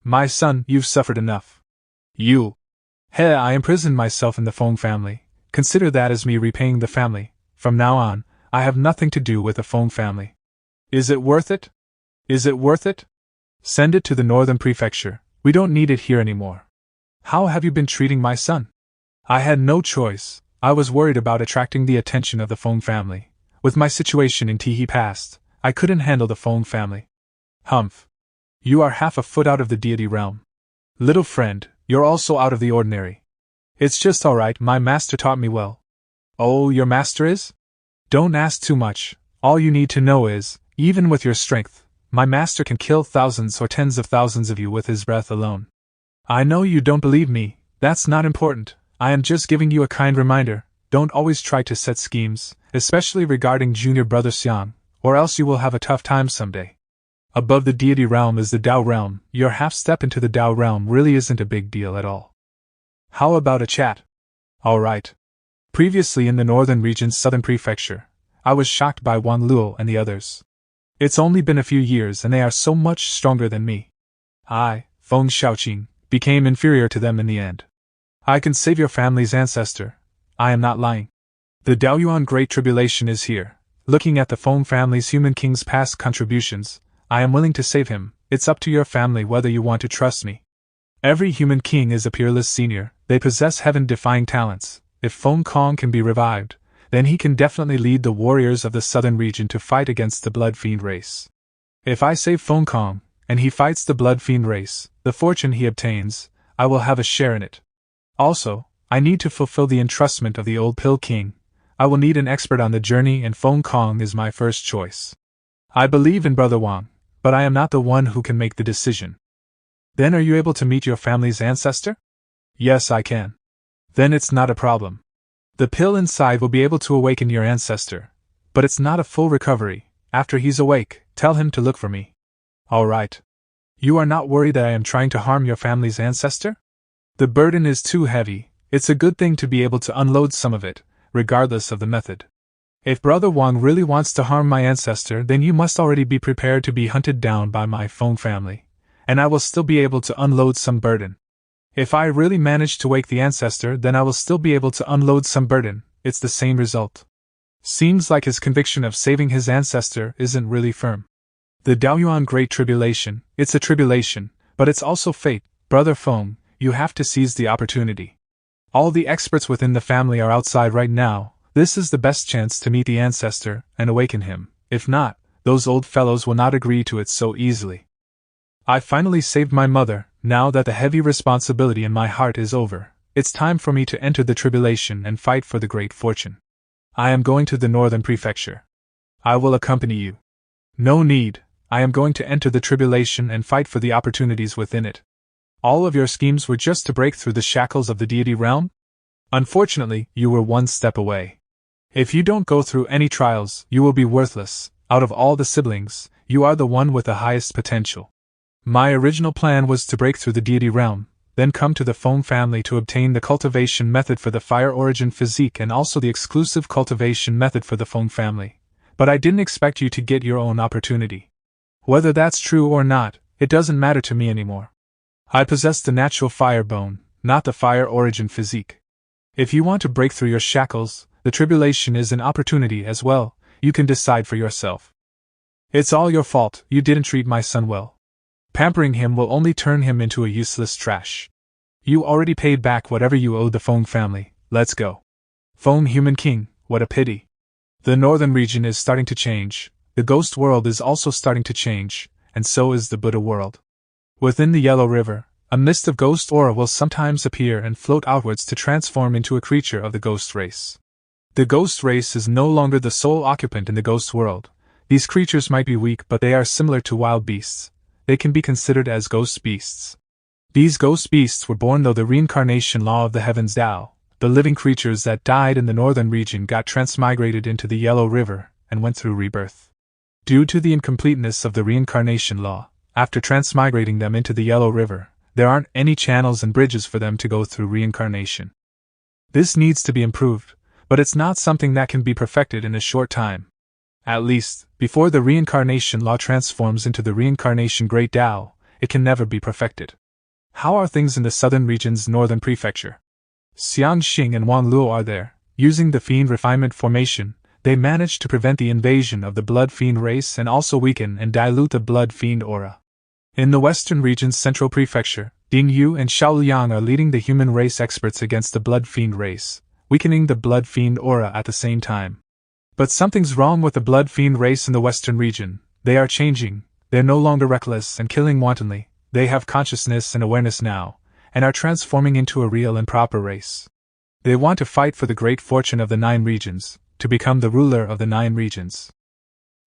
My son, you've suffered enough. You. I imprisoned myself in the Feng family. Consider that as me repaying the family. From now on, I have nothing to do with the Feng family. Is it worth it? Is it worth it? Send it to the northern prefecture. We don't need it here anymore. How have you been treating my son? I had no choice. I was worried about attracting the attention of the Feng family. With my situation in Tihi past, I couldn't handle the Feng family. Humph. You are half a foot out of the deity realm. Little friend, you're also out of the ordinary. It's just alright, my master taught me well. Oh, your master is? Don't ask too much. All you need to know is, even with your strength, my master can kill thousands or tens of thousands of you with his breath alone. I know you don't believe me. That's not important. I am just giving you a kind reminder. Don't always try to set schemes, especially regarding junior brother Xiang, or else you will have a tough time someday. Above the deity realm is the Tao realm. Your half step into the Tao realm really isn't a big deal at all. How about a chat? Alright. Previously in the northern region's southern prefecture, I was shocked by Wan Luo and the others. It's only been a few years and they are so much stronger than me. I, Feng Xiaoqing, became inferior to them in the end. I can save your family's ancestor. I am not lying. The Daoyuan Great Tribulation is here. Looking at the Feng family's human king's past contributions, I am willing to save him. It's up to your family whether you want to trust me. Every human king is a peerless senior. They possess heaven-defying talents. If Feng Kong can be revived, then he can definitely lead the warriors of the southern region to fight against the Blood Fiend race. If I save Feng Kong, and he fights the Blood Fiend race, the fortune he obtains, I will have a share in it. Also, I need to fulfill the entrustment of the old Pill King. I will need an expert on the journey and Feng Kong is my first choice. I believe in Brother Wang, but I am not the one who can make the decision. Then are you able to meet your family's ancestor? Yes, I can. Then it's not a problem. The pill inside will be able to awaken your ancestor, but it's not a full recovery. After he's awake, tell him to look for me. Alright. You are not worried that I am trying to harm your family's ancestor? The burden is too heavy. It's a good thing to be able to unload some of it, regardless of the method. If Brother Wang really wants to harm my ancestor, then you must already be prepared to be hunted down by my Feng family, and I will still be able to unload some burden. If I really manage to wake the ancestor, then I will still be able to unload some burden. It's the same result. Seems like his conviction of saving his ancestor isn't really firm. The Daoyuan Great Tribulation, it's a tribulation, but it's also fate. Brother Feng, you have to seize the opportunity. All the experts within the family are outside right now. This is the best chance to meet the ancestor and awaken him. If not, those old fellows will not agree to it so easily. I finally saved my mother. Now that the heavy responsibility in my heart is over, it's time for me to enter the tribulation and fight for the great fortune. I am going to the northern prefecture. I will accompany you. No need. I am going to enter the tribulation and fight for the opportunities within it. All of your schemes were just to break through the shackles of the deity realm? Unfortunately, you were one step away. If you don't go through any trials, you will be worthless. Out of all the siblings, you are the one with the highest potential. My original plan was to break through the deity realm, then come to the Feng family to obtain the cultivation method for the fire origin physique and also the exclusive cultivation method for the Feng family. But I didn't expect you to get your own opportunity. Whether that's true or not, it doesn't matter to me anymore. I possess the natural fire bone, not the fire origin physique. If you want to break through your shackles, the tribulation is an opportunity as well. You can decide for yourself. It's all your fault. You didn't treat my son well. Pampering him will only turn him into a useless trash. You already paid back whatever you owed the Feng family. Let's go. Feng Human King, what a pity. The northern region is starting to change. The ghost world is also starting to change, and so is the Buddha world. Within the Yellow River, a mist of ghost aura will sometimes appear and float outwards to transform into a creature of the ghost race. The ghost race is no longer the sole occupant in the ghost world. These creatures might be weak, but they are similar to wild beasts. They can be considered as ghost beasts. These ghost beasts were born through the reincarnation law of the heavens Tao. The living creatures that died in the northern region got transmigrated into the Yellow River and went through rebirth. Due to the incompleteness of the reincarnation law, after transmigrating them into the Yellow River, there aren't any channels and bridges for them to go through reincarnation. This needs to be improved, but it's not something that can be perfected in a short time. At least, before the reincarnation law transforms into the reincarnation Great Tao, it can never be perfected. How are things in the southern region's northern prefecture? Xiangxing and Wangluo are there. Using the fiend refinement formation, they managed to prevent the invasion of the blood fiend race and also weaken and dilute the blood fiend aura. In the western region's central prefecture, Ding Yu and Xiaoliang are leading the human race experts against the blood fiend race, weakening the blood fiend aura at the same time. But something's wrong with the blood fiend race in the western region. They are changing. They're no longer reckless and killing wantonly. They have consciousness and awareness now, and are transforming into a real and proper race. They want to fight for the great fortune of the 9 regions, to become the ruler of the 9 regions.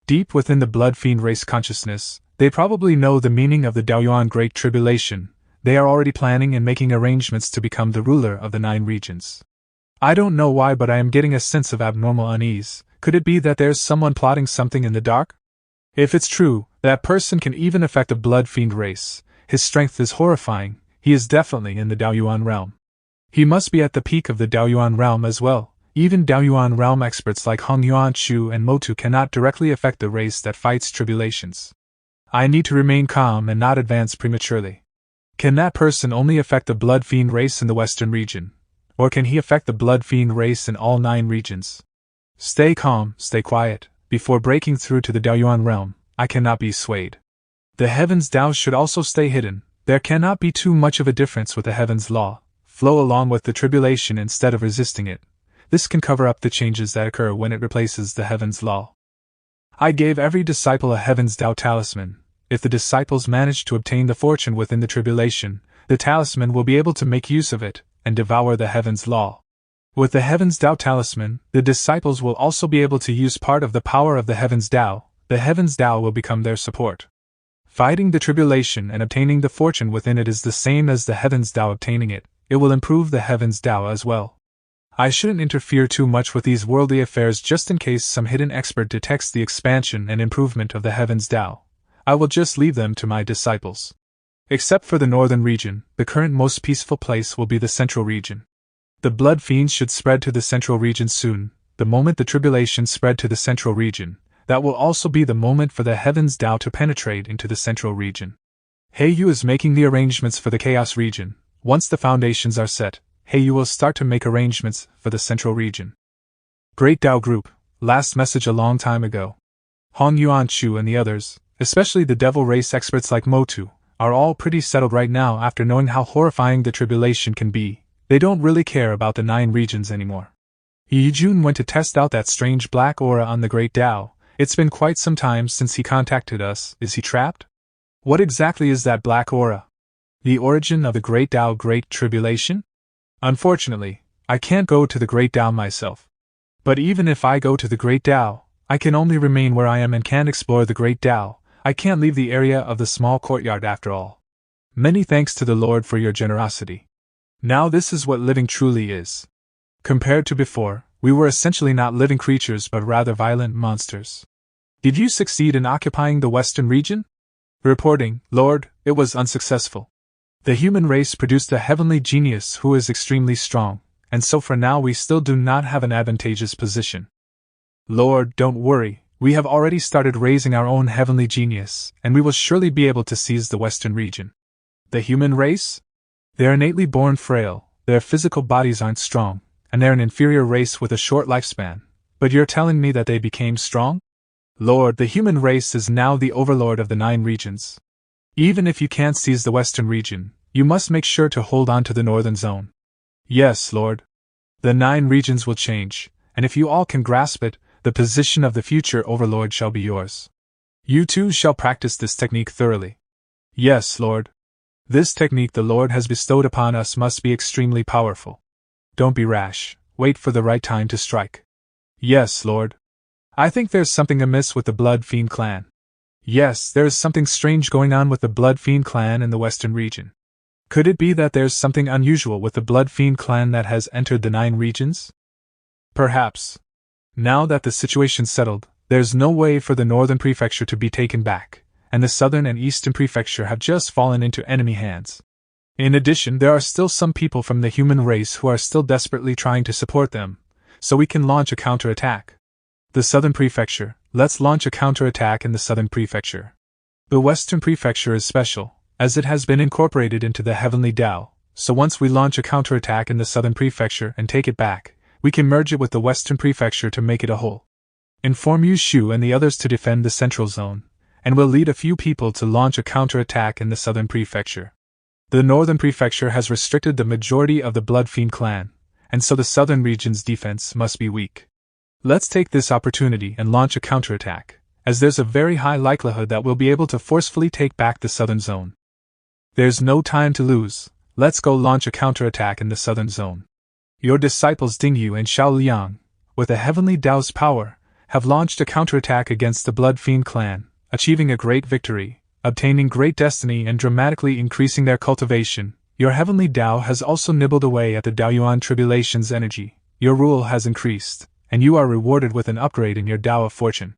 Deep within the blood fiend race consciousness, they probably know the meaning of the Daoyuan Great Tribulation. They are already planning and making arrangements to become the ruler of the 9 regions. I don't know why, but I am getting a sense of abnormal unease. Could it be that there's someone plotting something in the dark? If it's true, that person can even affect a blood fiend race. His strength is horrifying. He is definitely in the Daoyuan realm. He must be at the peak of the Daoyuan realm as well. Even Daoyuan realm experts like Hongyuan Chu and Motu cannot directly affect the race that fights tribulations. I need to remain calm and not advance prematurely. Can that person only affect the blood fiend race in the western region? Or can he affect the blood fiend race in all 9 regions? Stay calm, stay quiet. Before breaking through to the Daoyuan realm, I cannot be swayed. The heavens' Dao should also stay hidden. There cannot be too much of a difference with the heavens' law. Flow along with the tribulation instead of resisting it. This can cover up the changes that occur when it replaces the heavens' law. I gave every disciple a heavens' Dao talisman. If the disciples manage to obtain the fortune within the tribulation, the talisman will be able to make use of it and devour the heavens' law. With the heavens' Dao talisman, the disciples will also be able to use part of the power of the heavens' Dao. The heavens' Dao will become their support. Fighting the tribulation and obtaining the fortune within it is the same as the heavens' Dao obtaining it. It will improve the heavens' Dao as well. I shouldn't interfere too much with these worldly affairs just in case some hidden expert detects the expansion and improvement of the heavens' Dao. I will just leave them to my disciples. Except for the northern region, the current most peaceful place will be the central region. The blood fiends should spread to the central region soon. The moment the tribulation spread to the central region, that will also be the moment for the heavens' Dao to penetrate into the central region. Heiyu is making the arrangements for the chaos region. Once the foundations are set, Heiyu will start to make arrangements for the central region. Great Dao Group, last message a long time ago. Hong Yuan Chu and the others, especially the devil race experts like Motu, are all pretty settled right now after knowing how horrifying the tribulation can be. They don't really care about the 9 regions anymore. Yijun went to test out that strange black aura on the Great Dao. It's been quite some time since he contacted us. Is he trapped? What exactly is that black aura? The origin of the Great Dao Great Tribulation? Unfortunately, I can't go to the Great Dao myself. But even if I go to the Great Dao, I can only remain where I am and can't explore the Great Dao. I can't leave the area of the small courtyard after all. Many thanks to the Lord for your generosity. Now this is what living truly is. Compared to before, we were essentially not living creatures but rather violent monsters. Did you succeed in occupying the western region? Reporting, Lord, it was unsuccessful. The human race produced a heavenly genius who is extremely strong, and so for now we still do not have an advantageous position. Lord, don't worry. We have already started raising our own heavenly genius, and we will surely be able to seize the western region. The human race? They're innately born frail, their physical bodies aren't strong, and they're an inferior race with a short lifespan. But you're telling me that they became strong? Lord, the human race is now the overlord of the 9 regions. Even if you can't seize the western region, you must make sure to hold on to the northern zone. Yes, Lord. The 9 regions will change, and if you all can grasp it, the position of the future overlord shall be yours. You too shall practice this technique thoroughly. Yes, Lord. This technique the Lord has bestowed upon us must be extremely powerful. Don't be rash, wait for the right time to strike. Yes, Lord. I think there's something amiss with the Blood Fiend clan. Yes, there is something strange going on with the Blood Fiend clan in the western region. Could it be that there's something unusual with the Blood Fiend clan that has entered the 9 regions? Perhaps. Now that the situation's settled, there's no way for the northern prefecture to be taken back, and the southern and eastern prefecture have just fallen into enemy hands. In addition, there are still some people from the human race who are still desperately trying to support them, so we can launch a counterattack. The southern prefecture, let's launch a counterattack in the southern prefecture. The western prefecture is special, as it has been incorporated into the heavenly Tao, so once we launch a counterattack in the southern prefecture and take it back, we can merge it with the western prefecture to make it a whole. Inform Yuxu and the others to defend the central zone, and we'll lead a few people to launch a counterattack in the southern prefecture. The northern prefecture has restricted the majority of the Blood Fiend clan, and so the southern region's defense must be weak. Let's take this opportunity and launch a counterattack, as there's a very high likelihood that we'll be able to forcefully take back the southern zone. There's no time to lose, let's go launch a counterattack in the southern zone. Your disciples Dingyu and Xiaoliang, with the heavenly Tao's power, have launched a counterattack against the Blood Fiend clan, achieving a great victory, obtaining great destiny and dramatically increasing their cultivation. Your heavenly Tao has also nibbled away at the Daoyuan tribulation's energy, your rule has increased, and you are rewarded with an upgrade in your Tao of fortune.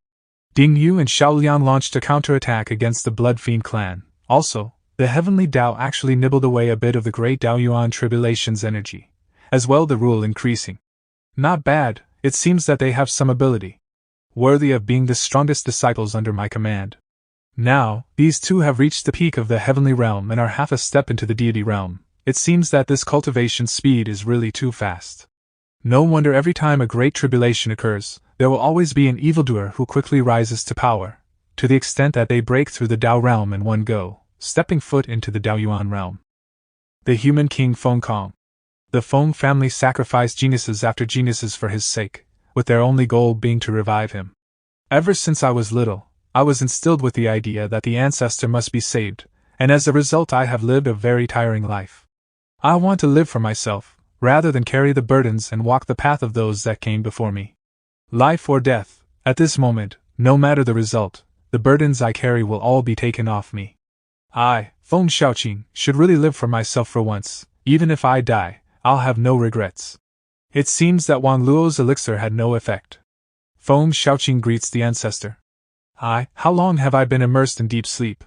Dingyu and Xiaoliang launched a counterattack against the Blood Fiend clan. Also, the heavenly Tao actually nibbled away a bit of the great Daoyuan tribulation's energy, as well the rule increasing. Not bad, it seems that they have some ability. Worthy of being the strongest disciples under my command. Now, these two have reached the peak of the heavenly realm and are half a step into the deity realm. It seems that this cultivation speed is really too fast. No wonder every time a great tribulation occurs, there will always be an evildoer who quickly rises to power, to the extent that they break through the Tao realm in one go, stepping foot into the Daoyuan realm. The human king Feng Kong. The Feng family sacrificed geniuses after geniuses for his sake, with their only goal being to revive him. Ever since I was little, I was instilled with the idea that the ancestor must be saved, and as a result I have lived a very tiring life. I want to live for myself, rather than carry the burdens and walk the path of those that came before me. Life or death, at this moment, no matter the result, the burdens I carry will all be taken off me. I, Feng Xiaoqing, should really live for myself for once. Even if I die, I'll have no regrets. It seems that Wang Luo's elixir had no effect. Feng Xiaoqing greets the ancestor. How long have I been immersed in deep sleep?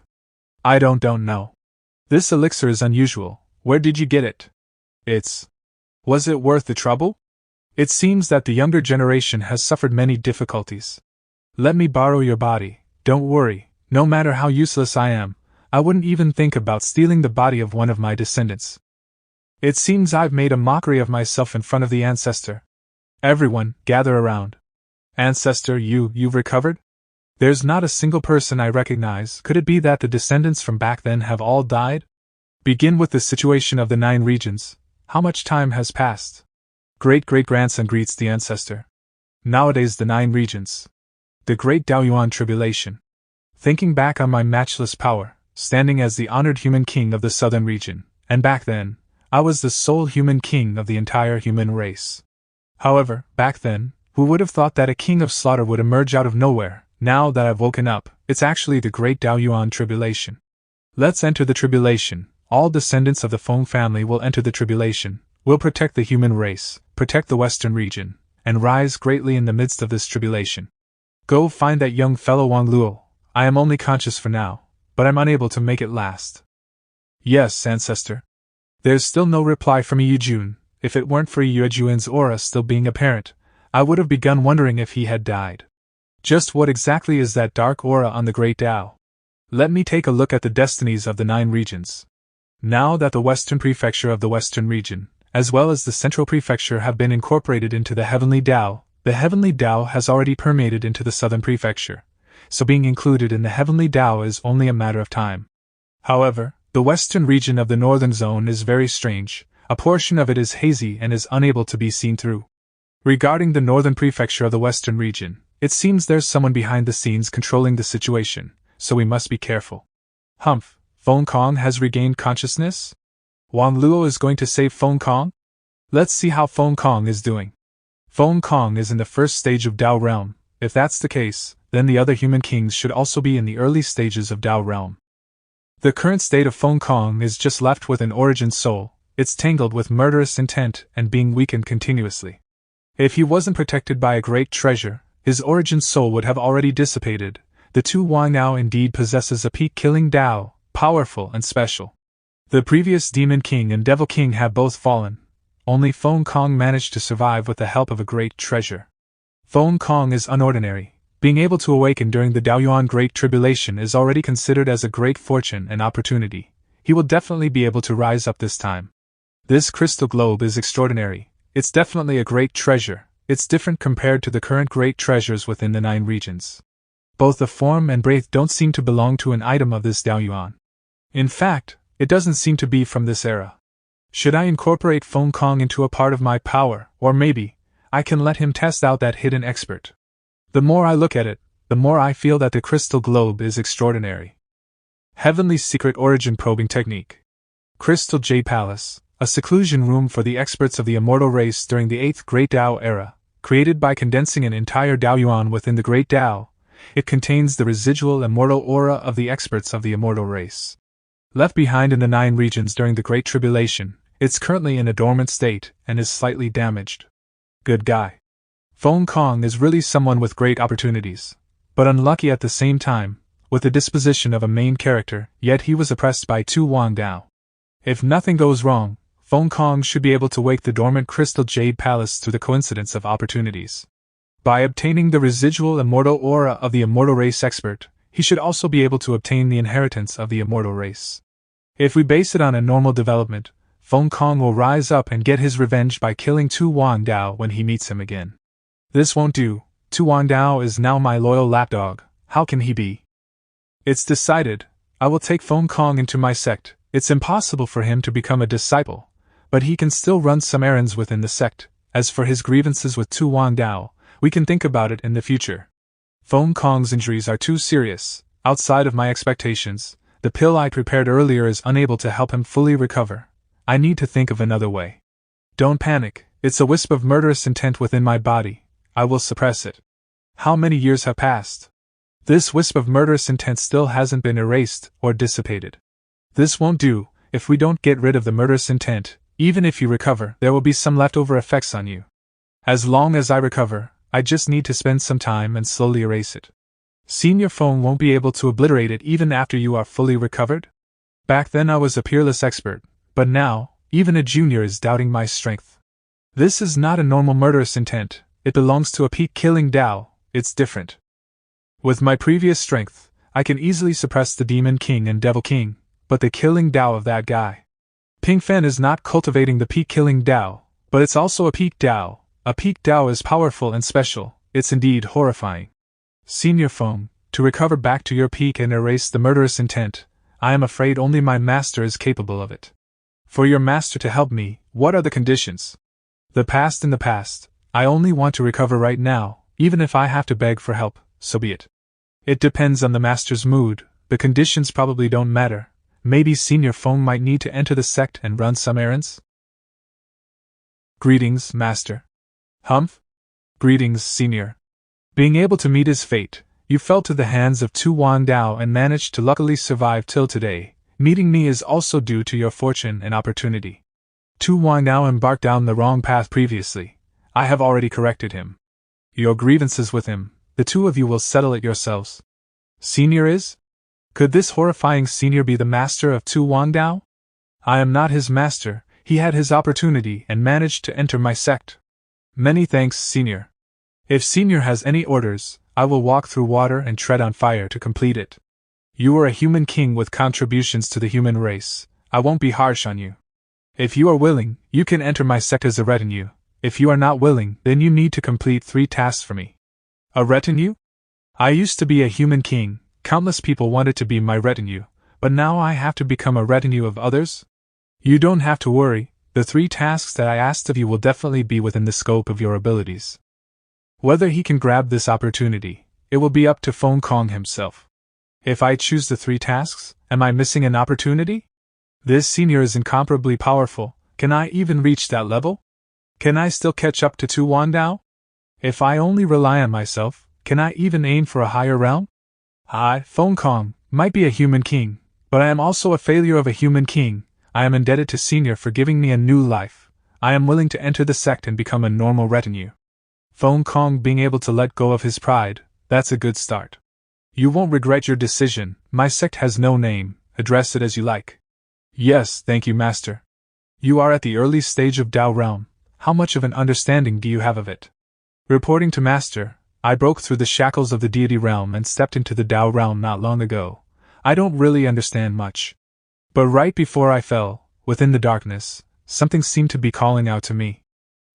I don't know. This elixir is unusual. Where did you get it? Was it worth the trouble? It seems that the younger generation has suffered many difficulties. Let me borrow your body, don't worry, no matter how useless I am, I wouldn't even think about stealing the body of one of my descendants. It seems I've made a mockery of myself in front of the ancestor. Everyone, gather around. Ancestor, you've recovered? There's not a single person I recognize. Could it be that the descendants from back then have all died? Begin with the situation of the 9 regions. How much time has passed? Great-great-grandson greets the ancestor. Nowadays the 9 regions. The great Daoyuan tribulation. Thinking back on my matchless power, standing as the honored human king of the southern region, and back then, I was the sole human king of the entire human race. However, back then, who would have thought that a king of slaughter would emerge out of nowhere? Now that I've woken up, it's actually the great Daoyuan tribulation. Let's enter the tribulation. All descendants of the Feng family will enter the tribulation, will protect the human race, protect the western region, and rise greatly in the midst of this tribulation. Go find that young fellow Wang Luo. I am only conscious for now, but I'm unable to make it last. Yes, ancestor. There's still no reply from Yujun. If it weren't for Yuejuan's aura still being apparent, I would have begun wondering if he had died. Just what exactly is that dark aura on the Great Tao? Let me take a look at the destinies of the 9 regions. Now that the western prefecture of the western region, as well as the central prefecture have been incorporated into the heavenly Tao, the heavenly Tao has already permeated into the southern prefecture, so being included in the heavenly Tao is only a matter of time. However, the western region of the northern zone is very strange. A portion of it is hazy and is unable to be seen through. Regarding the northern prefecture of the western region, it seems there's someone behind the scenes controlling the situation, so we must be careful. Humph, Feng Kong has regained consciousness? Wang Luo is going to save Feng Kong? Let's see how Feng Kong is doing. Feng Kong is in the first stage of Tao realm. If that's the case, then the other human kings should also be in the early stages of Tao realm. The current state of Feng Kong is just left with an origin soul. It's tangled with murderous intent and being weakened continuously. If he wasn't protected by a great treasure, his origin soul would have already dissipated. The Tu Wang now indeed possesses a peak-killing Tao, powerful and special. The previous Demon King and Devil King have both fallen. Only Feng Kong managed to survive with the help of a great treasure. Feng Kong is unordinary. Being able to awaken during the Daoyuan Great Tribulation is already considered as a great fortune and opportunity, he will definitely be able to rise up this time. This crystal globe is extraordinary. It's definitely a great treasure. It's different compared to the current great treasures within the 9 regions. Both the form and breadth don't seem to belong to an item of this Daoyuan. In fact, it doesn't seem to be from this era. Should I incorporate Feng Kong into a part of my power, or maybe, I can let him test out that hidden expert. The more I look at it, the more I feel that the crystal globe is extraordinary. Heavenly Secret Origin Probing Technique. Crystal Jade Palace, a seclusion room for the experts of the immortal race during the 8th Great Tao era, created by condensing an entire Daoyuan within the Great Tao. It contains the residual immortal aura of the experts of the immortal race. Left behind in the 9 regions during the Great Tribulation, it's currently in a dormant state and is slightly damaged. Good guy. Feng Kong is really someone with great opportunities, but unlucky at the same time, with the disposition of a main character, yet he was oppressed by Tu Wang Dao. If nothing goes wrong, Feng Kong should be able to wake the dormant Crystal Jade Palace through the coincidence of opportunities. By obtaining the residual immortal aura of the immortal race expert, he should also be able to obtain the inheritance of the immortal race. If we base it on a normal development, Feng Kong will rise up and get his revenge by killing Tu Wang Dao when he meets him again. This won't do. Tu Wang Dao is now my loyal lapdog. How can he be? It's decided. I will take Feng Kong into my sect. It's impossible for him to become a disciple, but he can still run some errands within the sect. As for his grievances with Tu Wang Dao, we can think about it in the future. Feng Kong's injuries are too serious. Outside of my expectations, the pill I prepared earlier is unable to help him fully recover. I need to think of another way. Don't panic, it's a wisp of murderous intent within my body. I will suppress it. How many years have passed? This wisp of murderous intent still hasn't been erased or dissipated. This won't do. If we don't get rid of the murderous intent, even if you recover, there will be some leftover effects on you. As long as I recover, I just need to spend some time and slowly erase it. Senior Feng won't be able to obliterate it even after you are fully recovered? Back then I was a peerless expert, but now, even a junior is doubting my strength. This is not a normal murderous intent, it belongs to a peak-killing Dao, it's different. With my previous strength, I can easily suppress the Demon King and Devil King, but the killing Dao of that guy. Ping Fen is not cultivating the peak-killing Dao, but it's also a peak Dao. A peak Dao is powerful and special, it's indeed horrifying. Senior Feng, to recover back to your peak and erase the murderous intent, I am afraid only my master is capable of it. For your master to help me, what are the conditions? The past in the past, I only want to recover right now, even if I have to beg for help, so be it. It depends on the master's mood, the conditions probably don't matter. Maybe Senior Feng might need to enter the sect and run some errands? Greetings, Master. Humph? Greetings, Senior. Being able to meet his fate, you fell to the hands of Tu Wang Dao and managed to luckily survive till today. Meeting me is also due to your fortune and opportunity. Tu Wang Dao embarked down the wrong path previously. I have already corrected him. Your grievances with him, the two of you will settle it yourselves. Senior is? Could this horrifying senior be the master of Tu Wang Dao? I am not his master, he had his opportunity and managed to enter my sect. Many thanks, Senior. If Senior has any orders, I will walk through water and tread on fire to complete it. You are a human king with contributions to the human race. I won't be harsh on you. If you are willing, you can enter my sect as a retinue. If you are not willing, then you need to complete 3 tasks for me. A retinue? I used to be a human king, countless people wanted to be my retinue, but now I have to become a retinue of others? You don't have to worry, the 3 tasks that I asked of you will definitely be within the scope of your abilities. Whether he can grab this opportunity, it will be up to Feng Kong himself. If I choose the 3 tasks, am I missing an opportunity? This senior is incomparably powerful, can I even reach that level? Can I still catch up to Tu Wang Dao? If I only rely on myself, can I even aim for a higher realm? I, Feng Kong, might be a human king, but I am also a failure of a human king. I am indebted to Senior for giving me a new life. I am willing to enter the sect and become a normal retinue. Feng Kong being able to let go of his pride, that's a good start. You won't regret your decision, my sect has no name, address it as you like. Yes, thank you, Master. You are at the early stage of Dao realm, how much of an understanding do you have of it? Reporting to Master, I broke through the shackles of the deity realm and stepped into the Dao realm not long ago. I don't really understand much. But right before I fell, within the darkness, something seemed to be calling out to me.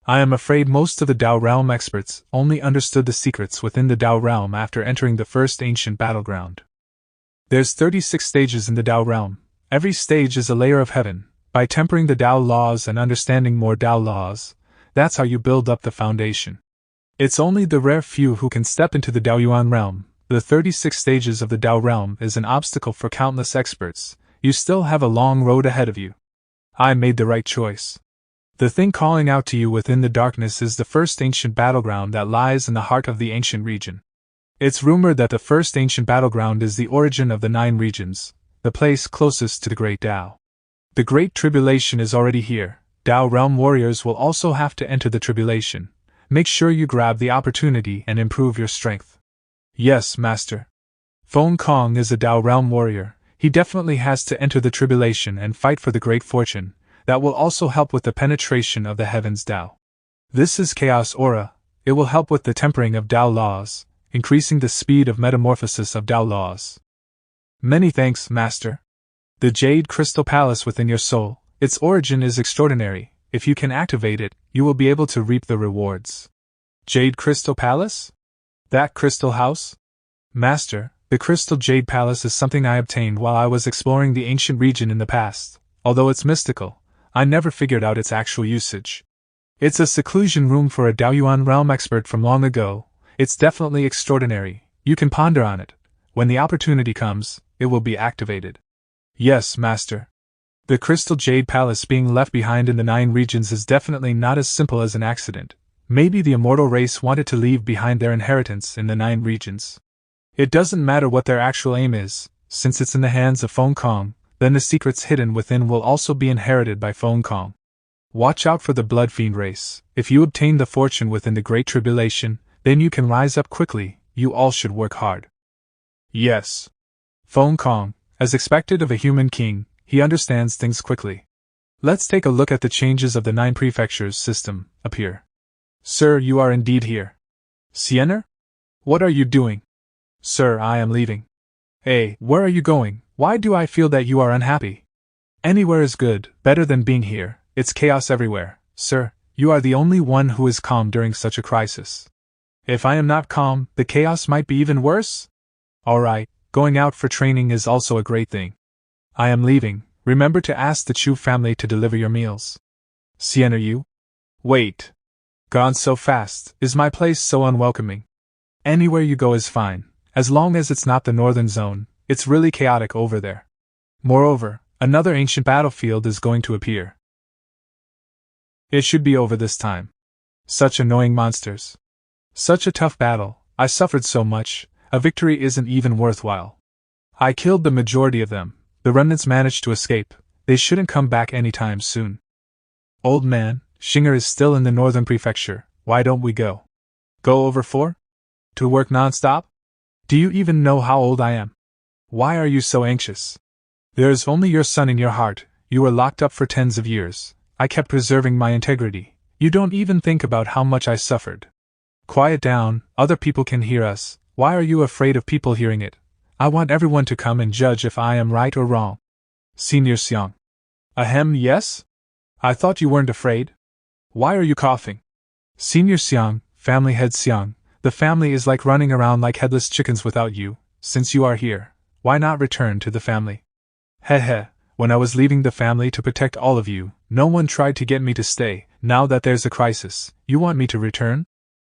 I am afraid most of the Dao realm experts only understood the secrets within the Dao realm after entering the first ancient battleground. There's 36 stages in the Dao realm. Every stage is a layer of heaven. By tempering the Dao laws and understanding more Dao laws, that's how you build up the foundation. It's only the rare few who can step into the Daoyuan realm. The 36 stages of the Dao realm is an obstacle for countless experts. You still have a long road ahead of you. I made the right choice. The thing calling out to you within the darkness is the first ancient battleground that lies in the heart of the ancient region. It's rumored that the first ancient battleground is the origin of the 9 regions, the place closest to the Great Dao. The Great Tribulation is already here. Dao realm warriors will also have to enter the tribulation. Make sure you grab the opportunity and improve your strength. Yes, Master. Feng Kong is a Dao realm warrior. He definitely has to enter the tribulation and fight for the great fortune. That will also help with the penetration of the heavens Dao. This is Chaos Aura. It will help with the tempering of Dao laws, increasing the speed of metamorphosis of Dao laws. Many thanks, Master. The Jade Crystal Palace within your soul, its origin is extraordinary. If you can activate it, you will be able to reap the rewards. Jade Crystal Palace? That crystal house? Master, the Crystal Jade Palace is something I obtained while I was exploring the ancient region in the past. Although it's mystical, I never figured out its actual usage. It's a seclusion room for a Daoyuan realm expert from long ago. It's definitely extraordinary. You can ponder on it. When the opportunity comes, it will be activated. Yes, Master. The Crystal Jade Palace being left behind in the 9 regions is definitely not as simple as an accident. Maybe the immortal race wanted to leave behind their inheritance in the 9 regions. It doesn't matter what their actual aim is, since it's in the hands of Feng Kong, then the secrets hidden within will also be inherited by Feng Kong. Watch out for the Blood Fiend race. If you obtain the fortune within the Great Tribulation, then you can rise up quickly. You all should work hard. Yes. Feng Kong, as expected of a human king, he understands things quickly. Let's take a look at the changes of the 9 prefectures system appear. Sir, you are indeed here. Sienner? What are you doing? Sir, I am leaving. Hey, where are you going? Why do I feel that you are unhappy? Anywhere is good, better than being here. It's chaos everywhere. Sir, you are the only one who is calm during such a crisis. If I am not calm, the chaos might be even worse? Alright, going out for training is also a great thing. I am leaving. Remember to ask the Chu family to deliver your meals. Sienna, you? Wait. Gone so fast. Is my place so unwelcoming? Anywhere you go is fine. As long as it's not the northern zone, it's really chaotic over there. Moreover, another ancient battlefield is going to appear. It should be over this time. Such annoying monsters. Such a tough battle. I suffered so much, a victory isn't even worthwhile. I killed the majority of them. The remnants managed to escape. They shouldn't come back anytime soon. Old man, Xinger is still in the northern prefecture. Why don't we go? Go over for? To work non-stop? Do you even know how old I am? Why are you so anxious? There is only your son in your heart. You were locked up for tens of years. I kept preserving my integrity. You don't even think about how much I suffered. Quiet down, other people can hear us. Why are you afraid of people hearing it? I want everyone to come and judge if I am right or wrong. Senior Xiang. Ahem, yes? I thought you weren't afraid. Why are you coughing? Senior Xiang, family head Xiang, the family is like running around like headless chickens without you. Since you are here, why not return to the family? Heh, when I was leaving the family to protect all of you, no one tried to get me to stay. Now that there's a crisis, you want me to return?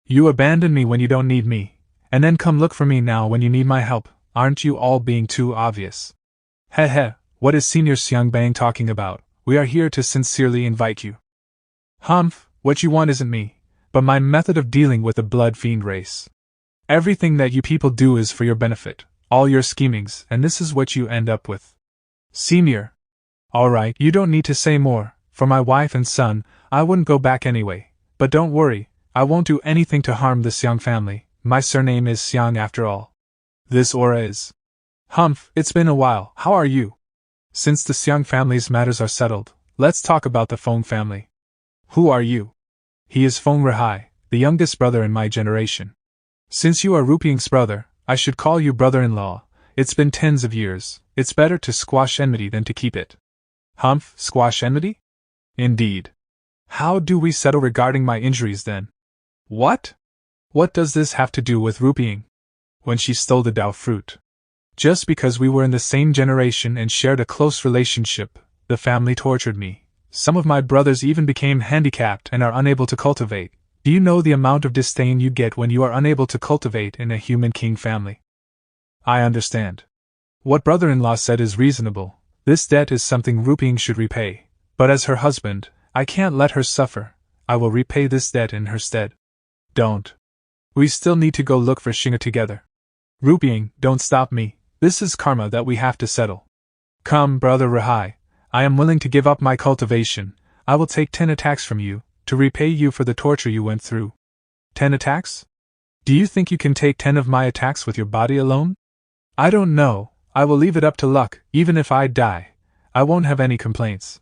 You abandon me when you don't need me, and then come look for me now when you need my help. Aren't you all being too obvious? Heh, what is Senior Xiang Bang talking about? We are here to sincerely invite you. Humph, what you want isn't me, but my method of dealing with the Blood Fiend race. Everything that you people do is for your benefit, all your schemings, and this is what you end up with. Senior. Alright, you don't need to say more. For my wife and son, I wouldn't go back anyway. But don't worry, I won't do anything to harm the Xiang family. My surname is Xiang after all. This aura is. Humph, it's been a while. How are you? Since the Xiang family's matters are settled, let's talk about the Feng family. Who are you? He is Feng Rehai, the youngest brother in my generation. Since you are Rupiang's brother, I should call you brother-in-law. It's been tens of years. It's better to squash enmity than to keep it. Humph, squash enmity? Indeed. How do we settle regarding my injuries then? What? What does this have to do with rupying? When she stole the Dao fruit. Just because we were in the same generation and shared a close relationship, the family tortured me. Some of my brothers even became handicapped and are unable to cultivate. Do you know the amount of disdain you get when you are unable to cultivate in a human king family? I understand. What brother-in-law said is reasonable. This debt is something rupying should repay. But as her husband, I can't let her suffer. I will repay this debt in her stead. Don't. We still need to go look for Shinga together. Rupying, don't stop me. This is karma that we have to settle. Come, brother Rahai. I am willing to give up my cultivation. I will take 10 attacks from you, to repay you for the torture you went through. 10 attacks? Do you think you can take 10 of my attacks with your body alone? I don't know. I will leave it up to luck. Even if I die, I won't have any complaints.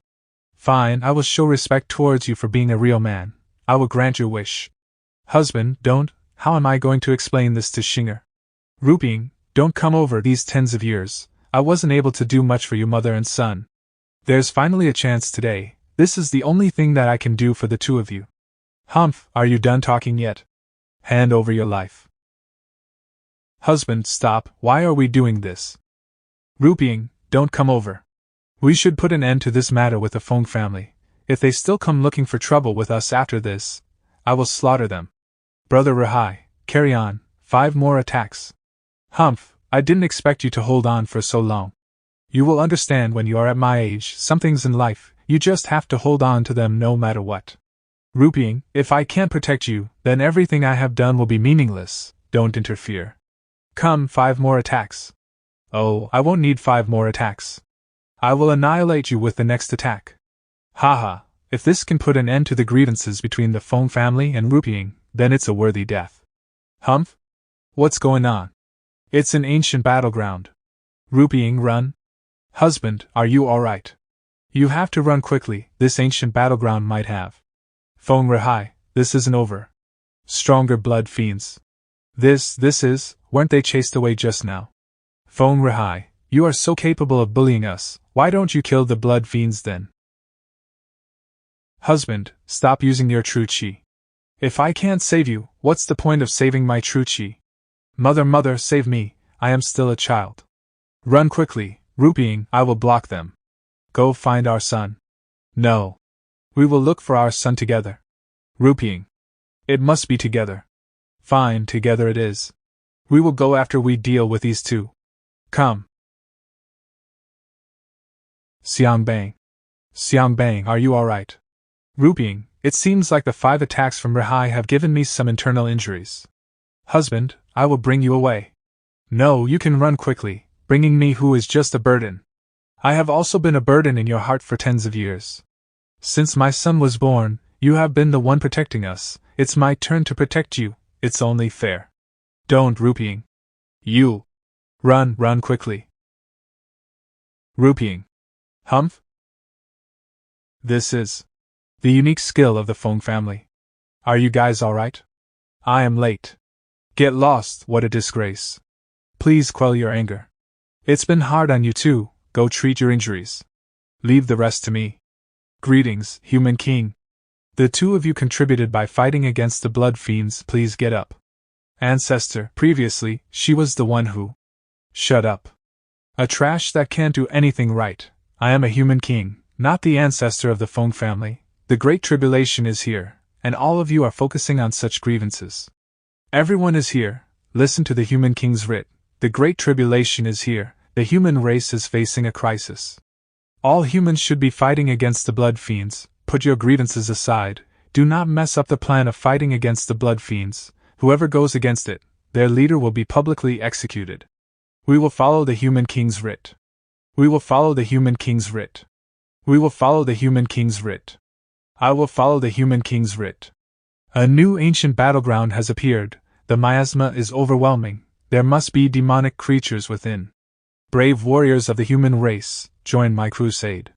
Fine, I will show respect towards you for being a real man. I will grant your wish. Husband, don't. How am I going to explain this to Shinga? Rupying, don't come over these tens of years. I wasn't able to do much for you, mother and son. There's finally a chance today. This is the only thing that I can do for the two of you. Humph, are you done talking yet? Hand over your life. Husband, stop. Why are we doing this? Rupying, don't come over. We should put an end to this matter with the Feng family. If they still come looking for trouble with us after this, I will slaughter them. Brother Rahai, carry on. 5 more attacks. Humph, I didn't expect you to hold on for so long. You will understand when you are at my age. Some things in life, you just have to hold on to them no matter what. Rupying, if I can't protect you, then everything I have done will be meaningless. Don't interfere. Come, 5 more attacks. Oh, I won't need 5 more attacks. I will annihilate you with the next attack. Haha, if this can put an end to the grievances between the Feng family and Rupying, then it's a worthy death. Humph? What's going on? It's an ancient battleground. Rupying, run. Husband, are you alright? You have to run quickly, this ancient battleground might have. Feng Rahai, this isn't over. Stronger blood fiends. This is, weren't they chased away just now? Feng Rahai, you are so capable of bullying us, why don't you kill the blood fiends then? Husband, stop using your true chi. If I can't save you, what's the point of saving my true chi? Mother, save me, I am still a child. Run quickly, Rupying, I will block them. Go find our son. No. We will look for our son together. Rupying. It must be together. Fine, together it is. We will go after we deal with these two. Come. Xiangbang. Xiangbang, are you alright? Rupying, it seems like the 5 attacks from Rahai have given me some internal injuries. Husband, I will bring you away. No, you can run quickly, bringing me who is just a burden. I have also been a burden in your heart for tens of years. Since my son was born, you have been the one protecting us. It's my turn to protect you. It's only fair. Don't, Rupying. You. Run quickly. Rupying. Humph? This is the unique skill of the Feng family. Are you guys alright? I am late. Get lost, what a disgrace. Please quell your anger. It's been hard on you too, go treat your injuries. Leave the rest to me. Greetings, human king. The two of you contributed by fighting against the blood fiends, please get up. Ancestor, previously, she was the one who. Shut up. A trash that can't do anything right. I am a human king, not the ancestor of the Feng family. The Great Tribulation is here, and all of you are focusing on such grievances. Everyone is here, listen to the human king's writ. The Great Tribulation is here, the human race is facing a crisis. All humans should be fighting against the blood fiends. Put your grievances aside, do not mess up the plan of fighting against the blood fiends. Whoever goes against it, their leader will be publicly executed. We will follow the human king's writ. We will follow the human king's writ. We will follow the human king's writ. I will follow the human king's writ. A new ancient battleground has appeared. The miasma is overwhelming. There must be demonic creatures within. Brave warriors of the human race, join my crusade.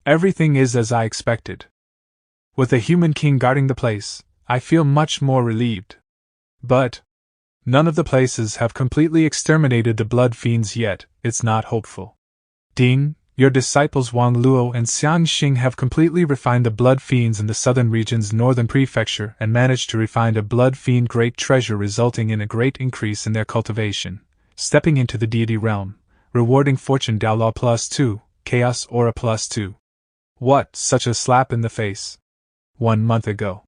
Everything is as I expected. With the human king guarding the place, I feel much more relieved. But None of the places have completely exterminated the blood fiends yet, it's not hopeful. Ding, your disciples Wang Luo and Xiang Xing have completely refined the blood fiends in the southern region's northern prefecture and managed to refine a blood fiend great treasure, resulting in a great increase in their cultivation, stepping into the deity realm, rewarding fortune Dao Law +2, chaos aura +2. What, such a slap in the face? 1 month ago.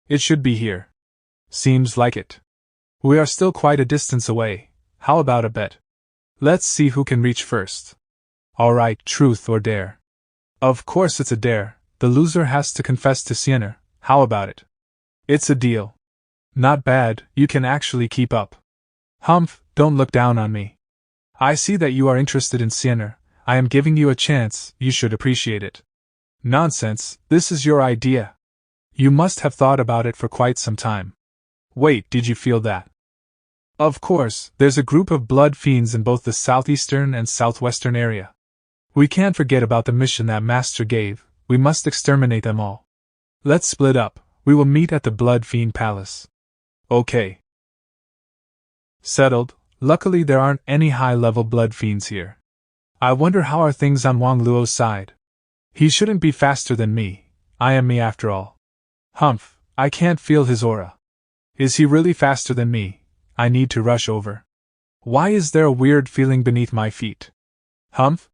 It should be here. Seems like it. We are still quite a distance away. How about a bet? Let's see who can reach first. Alright, truth or dare? Of course it's a dare. The loser has to confess to Sienna. How about it? It's a deal. Not bad, you can actually keep up. Humph, don't look down on me. I see that you are interested in Sienna. I am giving you a chance, you should appreciate it. Nonsense, this is your idea. You must have thought about it for quite some time. Wait, did you feel that? Of course, there's a group of blood fiends in both the southeastern and southwestern area. We can't forget about the mission that Master gave, we must exterminate them all. Let's split up, we will meet at the Blood Fiend Palace. Okay. Settled, luckily there aren't any high-level blood fiends here. I wonder how are things on Wang Luo's side? He shouldn't be faster than me, I am me after all. Humph, I can't feel his aura. Is he really faster than me? I need to rush over. Why is there a weird feeling beneath my feet? Humph?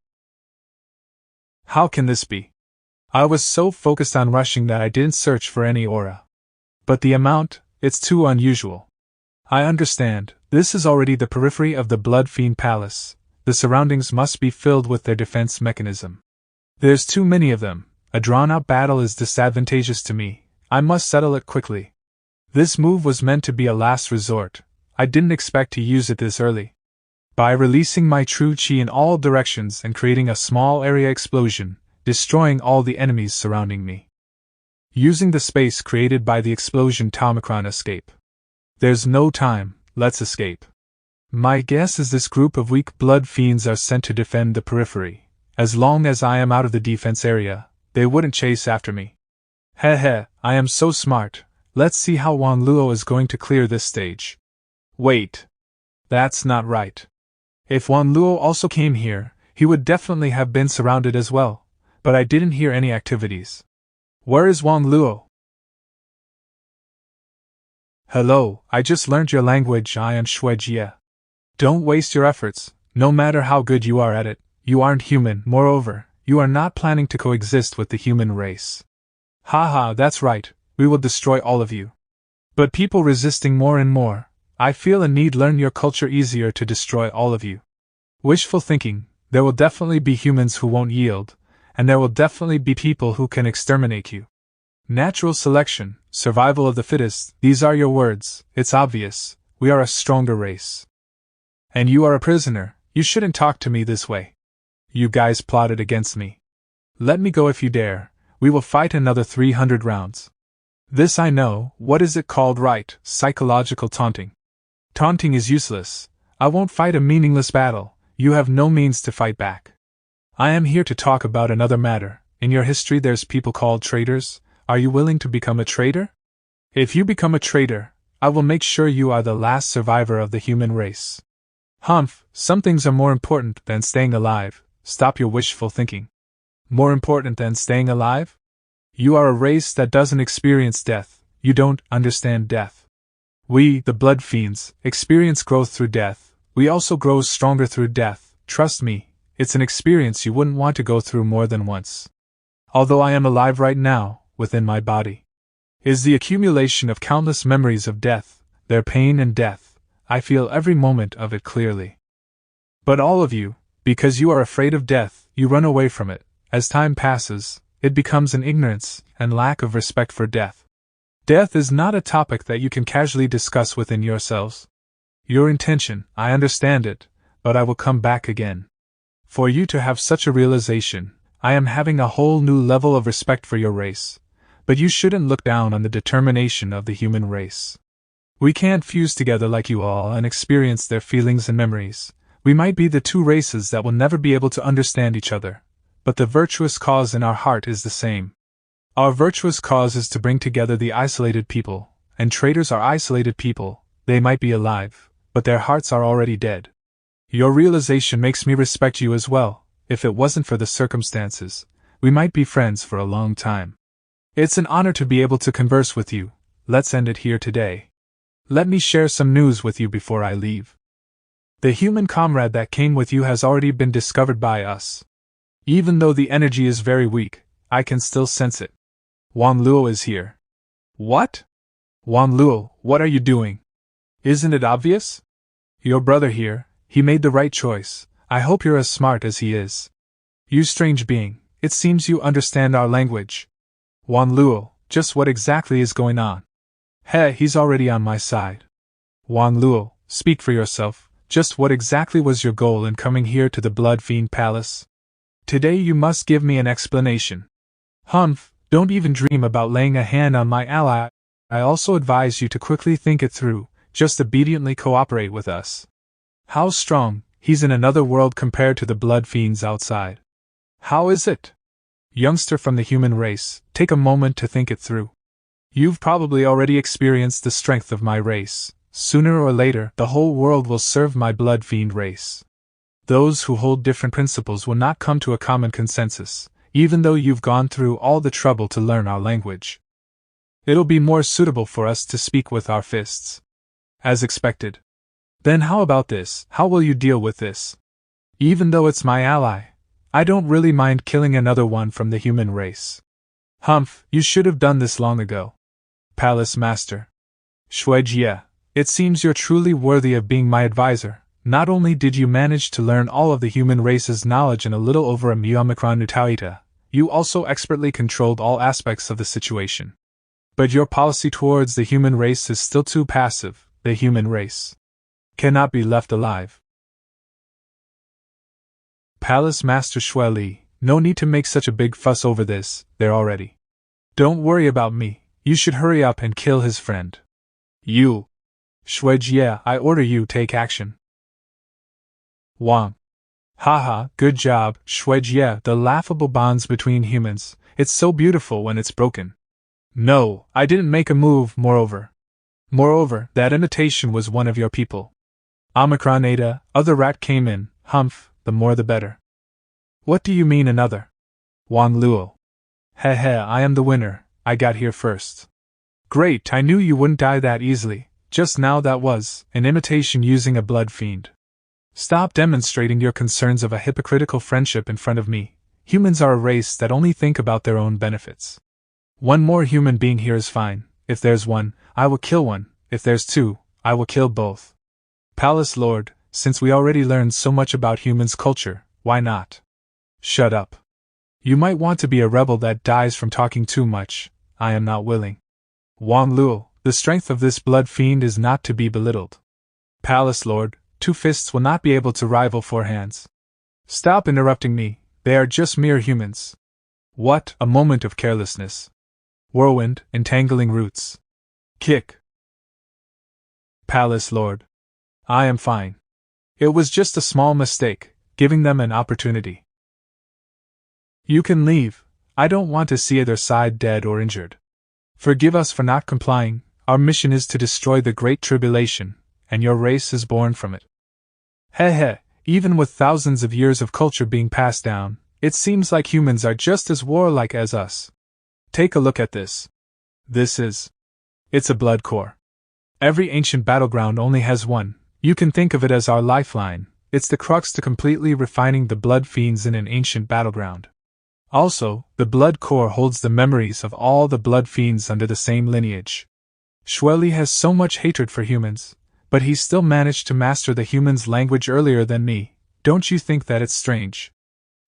How can this be? I was so focused on rushing that I didn't search for any aura. But the amount, it's too unusual. I understand, this is already the periphery of the Blood Fiend Palace. The surroundings must be filled with their defense mechanism. There's too many of them. A drawn-out battle is disadvantageous to me. I must settle it quickly. This move was meant to be a last resort. I didn't expect to use it this early. By releasing my true chi in all directions and creating a small area explosion, destroying all the enemies surrounding me. Using the space created by the explosion, Tomicron escape. There's no time, let's escape. My guess is this group of weak blood fiends are sent to defend the periphery. As long as I am out of the defense area, they wouldn't chase after me. Heh, I am so smart. Let's see how Wang Luo is going to clear this stage. Wait. That's not right. If Wang Luo also came here, he would definitely have been surrounded as well, but I didn't hear any activities. Where is Wang Luo? Hello, I just learned your language. I am Shuijie. Don't waste your efforts, no matter how good you are at it, you aren't human. Moreover, you are not planning to coexist with the human race. Haha, that's right, we will destroy all of you. But people resisting more and more, I feel a need learn your culture easier to destroy all of you. Wishful thinking, there will definitely be humans who won't yield, and there will definitely be people who can exterminate you. Natural selection, survival of the fittest, these are your words, it's obvious, we are a stronger race. And you are a prisoner, you shouldn't talk to me this way. You guys plotted against me. Let me go if you dare, we will fight another 300 rounds. This I know, what is it called, right? Psychological taunting. Taunting is useless, I won't fight a meaningless battle, you have no means to fight back. I am here to talk about another matter. In your history there's people called traitors. Are you willing to become a traitor? If you become a traitor, I will make sure you are the last survivor of the human race. Humph, some things are more important than staying alive. Stop your wishful thinking. More important than staying alive? You are a race that doesn't experience death, you don't understand death. We, the blood fiends, experience growth through death, we also grow stronger through death, trust me, it's an experience you wouldn't want to go through more than once. Although I am alive right now, within my body is the accumulation of countless memories of death, their pain and death, I feel every moment of it clearly. But all of you, because you are afraid of death, you run away from it. As time passes, it becomes an ignorance and lack of respect for death. Death is not a topic that you can casually discuss within yourselves. Your intention, I understand it, but I will come back again. For you to have such a realization, I am having a whole new level of respect for your race, but you shouldn't look down on the determination of the human race. We can't fuse together like you all and experience their feelings and memories. We might be the two races that will never be able to understand each other, but the virtuous cause in our heart is the same. Our virtuous cause is to bring together the isolated people, and traitors are isolated people, They might be alive, but their hearts are already dead. Your realization makes me respect you as well. If it wasn't for the circumstances, we might be friends for a long time. It's an honor to be able to converse with you. Let's end it here today. Let me share some news with you before I leave. The human comrade that came with you has already been discovered by us. Even though the energy is very weak, I can still sense it. Wan Luo is here. What? Wan Luo, what are you doing? Isn't it obvious? Your brother here, he made the right choice. I hope you're as smart as he is. You strange being, it seems you understand our language. Wan Luo, just what exactly is going on? He's already on my side. Wan Luo, speak for yourself. Just what exactly was your goal in coming here to the Blood Fiend Palace? Today you must give me an explanation. Humph, don't even dream about laying a hand on my ally. I also advise you to quickly think it through, just obediently cooperate with us. How strong, he's in another world compared to the Blood Fiends outside. How is it? Youngster from the human race, take a moment to think it through. You've probably already experienced the strength of my race. Sooner or later, the whole world will serve my Blood Fiend race. Those who hold different principles will not come to a common consensus, even though you've gone through all the trouble to learn our language. It'll be more suitable for us to speak with our fists. As expected. Then how about this? How will you deal with this? Even though it's my ally, I don't really mind killing another one from the human race. Humph, you should have done this long ago. Palace Master. Shuijie, it seems you're truly worthy of being my advisor. Not only did you manage to learn all of the human race's knowledge in a little over a Omicron Nutaita, you also expertly controlled all aspects of the situation. But your policy towards the human race is still too passive. The human race cannot be left alive. Palace Master Shueli, no need to make such a big fuss over this, they're already. Don't worry about me, you should hurry up and kill his friend. You. Shuijie, I order you take action. Wang. Haha, good job, Shuijie, the laughable bonds between humans, it's so beautiful when it's broken. No, I didn't make a move, moreover, that imitation was one of your people. Omicron Ada, other rat came in, humph, the more the better. What do you mean another? Wan Luo. I am the winner, I got here first. Great, I knew you wouldn't die that easily, just now that was an imitation using a blood fiend. Stop demonstrating your concerns of a hypocritical friendship in front of me. Humans are a race that only think about their own benefits. One more human being here is fine. If there's one, I will kill one. If there's two, I will kill both. Palace Lord, since we already learned so much about humans' culture, why not? Shut up. You might want to be a rebel that dies from talking too much. I am not willing. Wang Luo, the strength of this blood fiend is not to be belittled. Palace Lord, 2 fists will not be able to rival 4 hands. Stop interrupting me, they are just mere humans. What, a moment of carelessness. Whirlwind, entangling roots. Kick. Palace Lord. I am fine. It was just a small mistake, giving them an opportunity. You can leave, I don't want to see either side dead or injured. Forgive us for not complying, our mission is to destroy the Great Tribulation, and your race is born from it. Even with thousands of years of culture being passed down, it seems like humans are just as warlike as us. Take a look at this. It's a blood core. Every ancient battleground only has one. You can think of it as our lifeline. It's the crux to completely refining the blood fiends in an ancient battleground. Also, the blood core holds the memories of all the blood fiends under the same lineage. Shueli has so much hatred for humans, but he still managed to master the humans' language earlier than me. Don't you think that it's strange?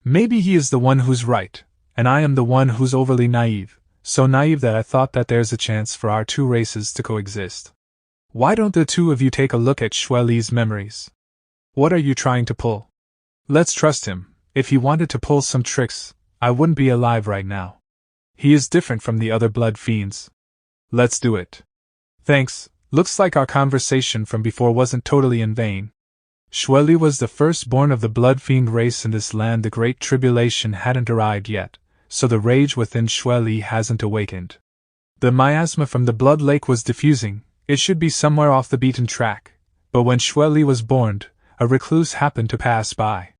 Maybe he is the one who's right, and I am the one who's overly naive, so naive that I thought that there's a chance for our 2 races to coexist. Why don't the 2 of you take a look at Shueli's memories? What are you trying to pull? Let's trust him. If he wanted to pull some tricks, I wouldn't be alive right now. He is different from the other blood fiends. Let's do it. Thanks, looks like our conversation from before wasn't totally in vain. Shueli was the firstborn of the blood fiend race in this land. The Great Tribulation hadn't arrived yet, so the rage within Shueli hasn't awakened. The miasma from the blood lake was diffusing, It should be somewhere off the beaten track, but when Xue Li was born, a recluse happened to pass by.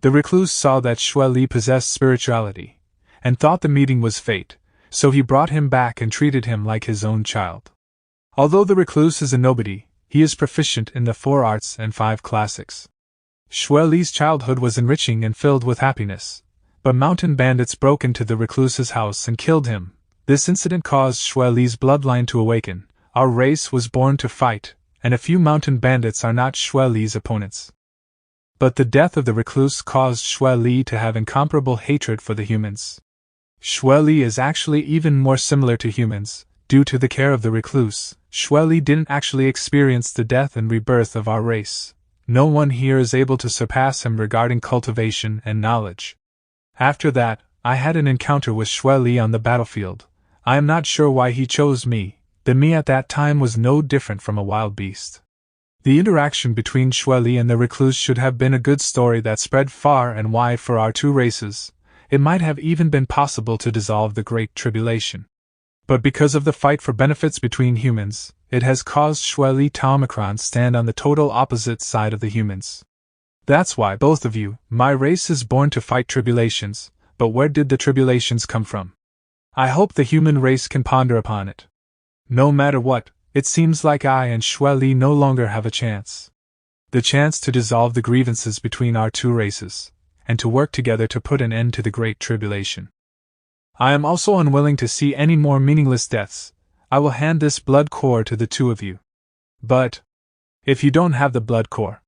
The recluse saw that Xue Li possessed spirituality, and thought the meeting was fate, so he brought him back and treated him like his own child. Although the recluse is a nobody, he is proficient in the 4 arts and 5 classics. Xue Li's childhood was enriching and filled with happiness, but mountain bandits broke into the recluse's house and killed him. This incident caused Xue Li's bloodline to awaken. Our race was born to fight, and a few mountain bandits are not Xue Li's opponents. But the death of the recluse caused Xue Li to have incomparable hatred for the humans. Xue Li is actually even more similar to humans. Due to the care of the recluse, Xue Li didn't actually experience the death and rebirth of our race. No one here is able to surpass him regarding cultivation and knowledge. After that, I had an encounter with Xue Li on the battlefield. I am not sure why he chose me. The me at that time was no different from a wild beast. The interaction between Xue Li and the recluse should have been a good story that spread far and wide for our 2 races. It might have even been possible to dissolve the Great Tribulation. But because of the fight for benefits between humans, it has caused Xue Li to Omicron stand on the total opposite side of the humans. That's why both of you, my race is born to fight tribulations, but where did the tribulations come from? I hope the human race can ponder upon it. No matter what, it seems like I and Xue Li no longer have a chance. The chance to dissolve the grievances between our 2 races, and to work together to put an end to the Great Tribulation. I am also unwilling to see any more meaningless deaths. I will hand this blood core to the 2 of you. But if you don't have the blood core,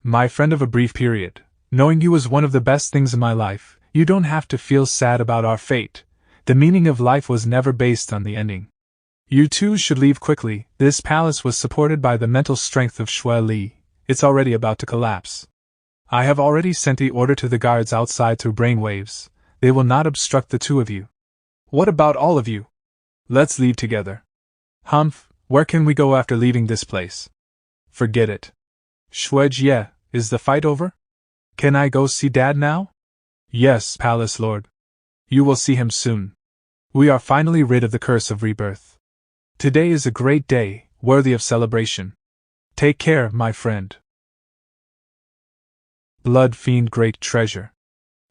my friend of a brief period, knowing you was one of the best things in my life, you don't have to feel sad about our fate. The meaning of life was never based on the ending. You 2 should leave quickly. This palace was supported by the mental strength of Xue Li. It's already about to collapse. I have already sent the order to the guards outside through brainwaves. They will not obstruct the 2 of you. What about all of you? Let's leave together. Humph, where can we go after leaving this place? Forget it. Xue Jie, is the fight over? Can I go see Dad now? Yes, Palace Lord. You will see him soon. We are finally rid of the curse of rebirth. Today is a great day, worthy of celebration. Take care, my friend. Blood Fiend Great Treasure.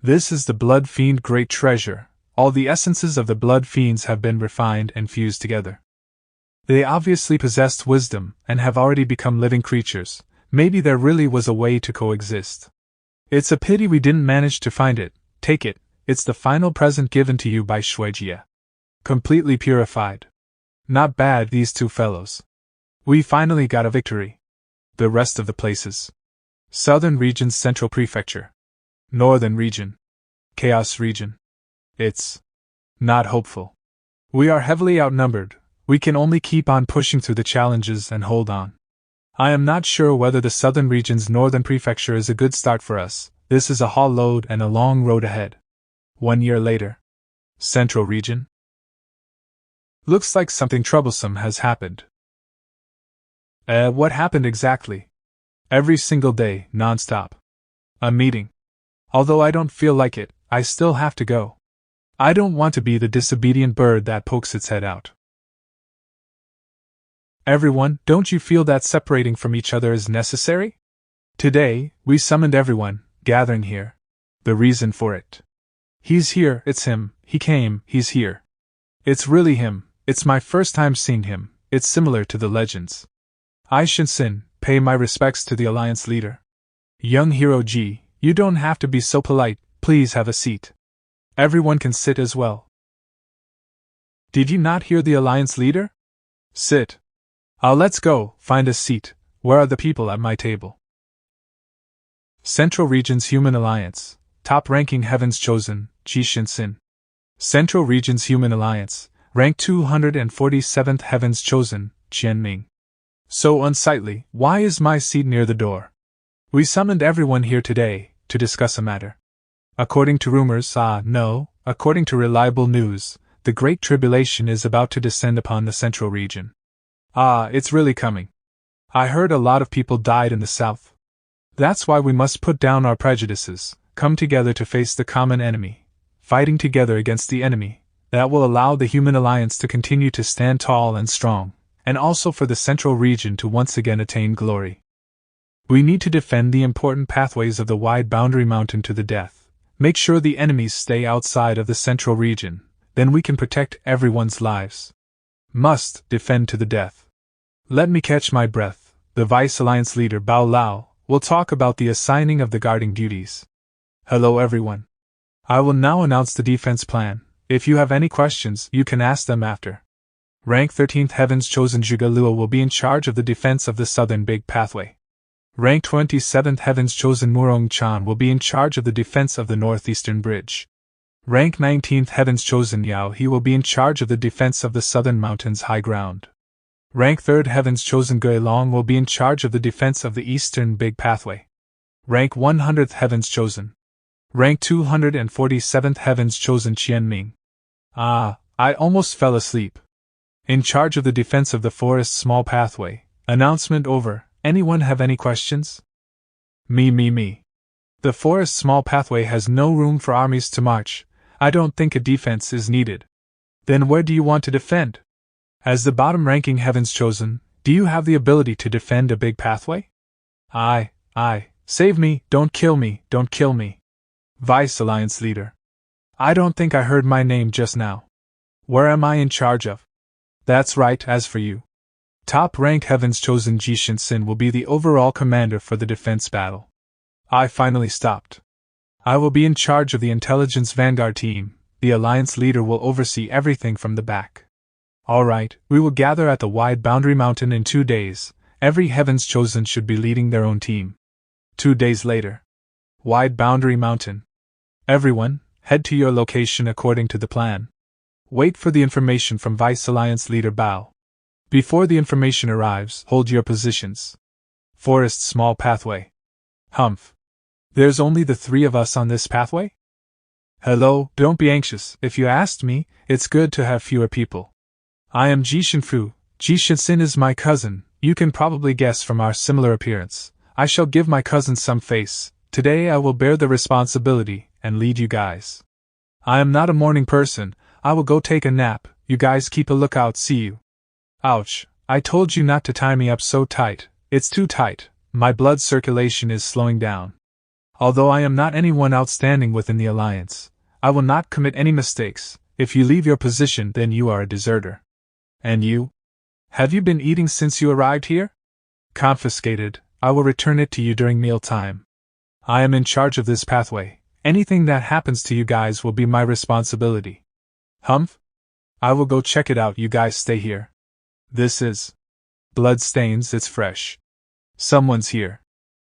This is the Blood Fiend Great Treasure. All the essences of the Blood Fiends have been refined and fused together. They obviously possessed wisdom, and have already become living creatures. Maybe there really was a way to coexist. It's a pity we didn't manage to find it. Take it, it's the final present given to you by Xue Jie. Completely purified. Not bad, these 2 fellows. We finally got a victory. The rest of the places. Southern Region's Central Prefecture. Northern Region. Chaos Region. It's not hopeful. We are heavily outnumbered. We can only keep on pushing through the challenges and hold on. I am not sure whether the Southern Region's Northern Prefecture is a good start for us. This is a haul load and a long road ahead. 1 year later. Central Region. Looks like something troublesome has happened. What happened exactly? Every single day, non-stop. A meeting. Although I don't feel like it, I still have to go. I don't want to be the disobedient bird that pokes its head out. Everyone, don't you feel that separating from each other is necessary? Today, we summoned everyone, gathering here. The reason for it. He's here, it's him, he came, he's here. It's really him, it's my first time seeing him, it's similar to the legends. I Shinsin, pay my respects to the Alliance leader. Young Hero Ji, you don't have to be so polite, please have a seat. Everyone can sit as well. Did you not hear the Alliance leader? Sit. Let's go, find a seat. Where are the people at my table? Central Region's Human Alliance, top-ranking Heaven's Chosen, Ji Shinsin. Central Region's Human Alliance, rank 247th Heaven's Chosen, Qian Ming. So unsightly, why is my seat near the door? We summoned everyone here today, to discuss a matter. According to rumors, no, according to reliable news, the Great Tribulation is about to descend upon the Central Region. It's really coming. I heard a lot of people died in the south. That's why we must put down our prejudices, come together to face the common enemy, fighting together against the enemy. That will allow the Human Alliance to continue to stand tall and strong, and also for the central region to once again attain glory. We need to defend the important pathways of the wide boundary mountain to the death. Make sure the enemies stay outside of the central region, then we can protect everyone's lives. Must defend to the death. Let me catch my breath. The Vice Alliance leader Bao Lao will talk about the assigning of the guarding duties. Hello everyone. I will now announce the defense plan. If you have any questions, you can ask them after. Rank 13th Heaven's Chosen Zhuge Luo will be in charge of the defense of the southern big pathway. Rank 27th Heaven's Chosen Murong Chan will be in charge of the defense of the northeastern bridge. Rank 19th Heaven's Chosen Yao He will be in charge of the defense of the southern mountains high ground. Rank 3rd Heaven's Chosen Gui Long will be in charge of the defense of the eastern big pathway. Rank 100th Heaven's Chosen. Rank 247th Heaven's Chosen Qian Ming. I almost fell asleep. In charge of the defense of the forest small pathway. Announcement over. Anyone have any questions? Me. The forest small pathway has no room for armies to march. I don't think a defense is needed. Then where do you want to defend? As the bottom ranking Heaven's Chosen, do you have the ability to defend a big pathway? I. Save me, don't kill me. Vice Alliance leader. I don't think I heard my name just now. Where am I in charge of? That's right, as for you. Top rank Heaven's Chosen Jishin Sin will be the overall commander for the defense battle. I finally stopped. I will be in charge of the intelligence vanguard team. The alliance leader will oversee everything from the back. Alright, we will gather at the wide boundary mountain in 2 days. Every Heaven's Chosen should be leading their own team. 2 days later. Wide boundary mountain. Everyone, head to your location according to the plan. Wait for the information from Vice Alliance leader Bao. Before the information arrives, hold your positions. Forest small pathway. Humph. There's only the 3 of us on this pathway? Hello, don't be anxious. If you asked me, it's good to have fewer people. I am Jishin Fu. Jishin Sin is my cousin. You can probably guess from our similar appearance. I shall give my cousin some face. Today I will bear the responsibility and lead you guys. I am not a morning person. I will go take a nap. You guys keep a lookout. See you. Ouch, I told you not to tie me up so tight. It's too tight. My blood circulation is slowing down. Although I am not anyone outstanding within the alliance, I will not commit any mistakes. If you leave your position, then you are a deserter. And you? Have you been eating since you arrived here? Confiscated. I will return it to you during mealtime. I am in charge of this pathway. Anything that happens to you guys will be my responsibility. Humph? I will go check it out. You guys stay here. This is blood stains. It's fresh. Someone's here.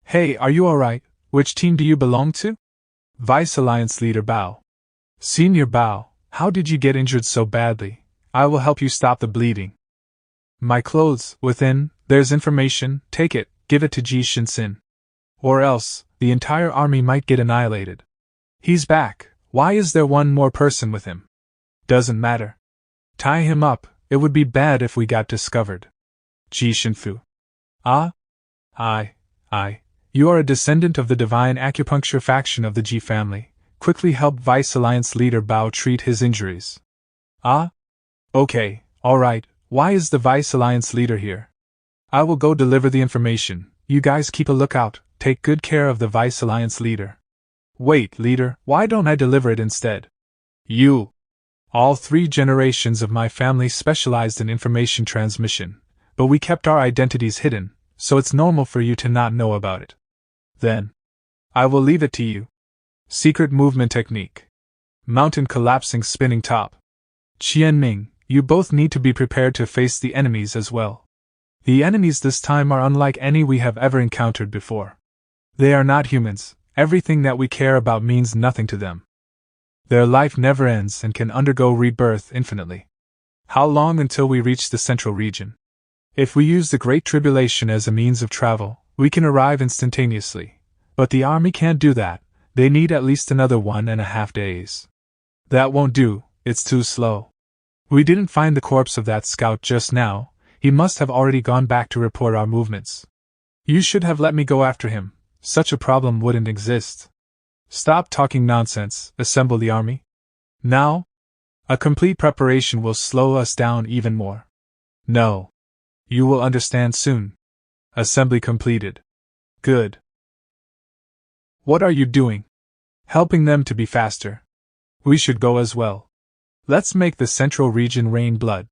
Hey, are you alright? Which team do you belong to? Vice Alliance leader Bao. Senior Bao, how did you get injured so badly? I will help you stop the bleeding. My clothes, within, there's information, take it, give it to Jishin Sin. Or else, the entire army might get annihilated. He's back. Why is there one more person with him? Doesn't matter. Tie him up. It would be bad if we got discovered. Jishin Fu. You are a descendant of the divine acupuncture faction of the Ji family. Quickly help Vice Alliance leader Bao treat his injuries. Okay, alright. Why is the Vice Alliance leader here? I will go deliver the information. You guys keep a lookout. Take good care of the Vice Alliance leader. Wait, leader, why don't I deliver it instead? You. All 3 generations of my family specialized in information transmission, but we kept our identities hidden, so it's normal for you to not know about it. Then, I will leave it to you. Secret movement technique. Mountain collapsing spinning top. Qian Ming, you both need to be prepared to face the enemies as well. The enemies this time are unlike any we have ever encountered before. They are not humans. Everything that we care about means nothing to them. Their life never ends and can undergo rebirth infinitely. How long until we reach the central region? If we use the Great Tribulation as a means of travel, we can arrive instantaneously. But the army can't do that. They need at least another 1.5 days. That won't do, it's too slow. We didn't find the corpse of that scout just now. He must have already gone back to report our movements. You should have let me go after him. Such a problem wouldn't exist. Stop talking nonsense. Assemble the army. Now? A complete preparation will slow us down even more. No. You will understand soon. Assembly completed. Good. What are you doing? Helping them to be faster. We should go as well. Let's make the central region rain blood.